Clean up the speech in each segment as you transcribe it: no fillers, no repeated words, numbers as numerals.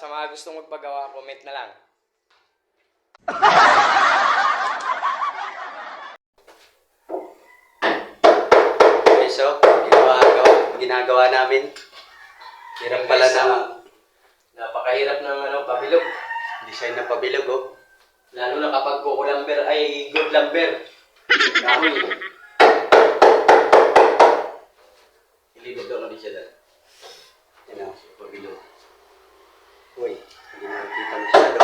Sa mga gustong magpagawa, comment na lang. Okay, so, ginagawa namin. Hirap pala na, napakahirap ng pabilog. Design na pabilog, oh. Lalo na kapag kukulamber ay good lumber. Kahoy. Ilibig daw na din siya dahil. Yan o, pabilog. Uy, hindi nakikita masyado.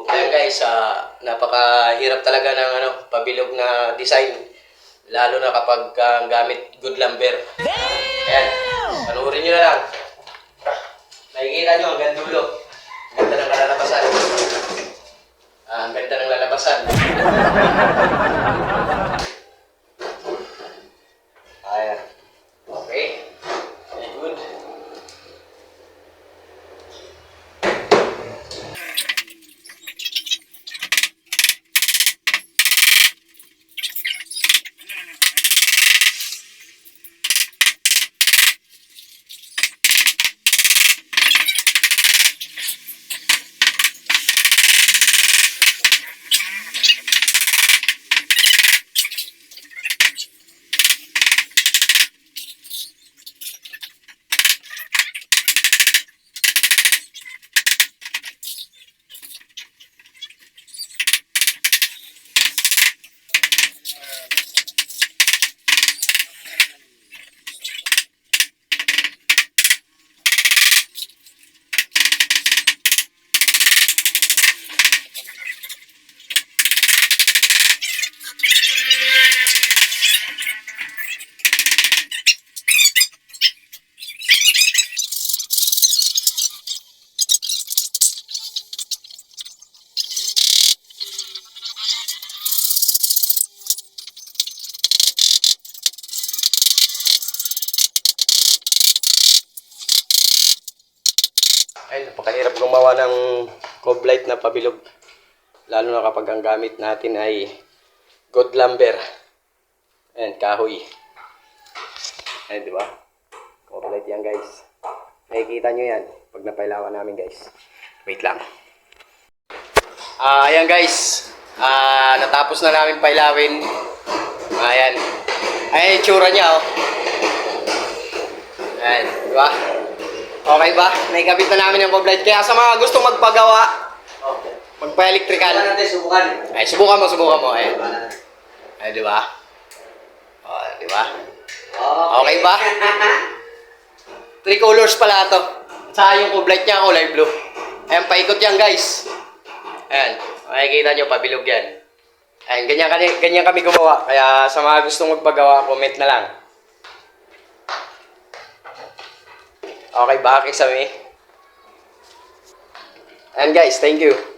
Ayan guys, napakahirap talaga ng pabilog na design. Lalo na kapag gamit good lumber. Ayan, panuorin nyo na lang. Nakikita nyo hanggang dulo. Ganda ng lalabasan. Ang ganda ng lalabasan. Ayan. Okay. Very good. Ay, napakahirap gumawa ng cove light na pabilog. Lalo na kapag ang gamit natin ay good lumber. Ayan, kahoy. Ayan, di ba? Cove light yan, guys. Nakikita nyo yan pag napailawan namin, guys. Wait lang. Ayan, guys. Natapos na namin pailawin. Ayan. Ayan yung tsura niya, oh. Ayan, di ba? Okay ba? Naikabit na namin yung cove light. Kaya sa mga gustong magpagawa, magpa-electrical. Subukan. Ay, subukan mo. Ayan. Ay, di ba? O, di ba? Okay ba? 3 colors pala to. Sa yung cove light niya, kulay blue. Ayan, paikot yan, guys. Ayan. Makikita nyo, pabilog yan. Ayan, ganyan kami gumawa. Kaya sa mga gustong magpagawa, comment na lang. Okay ba? Kiksabi? And guys, thank you.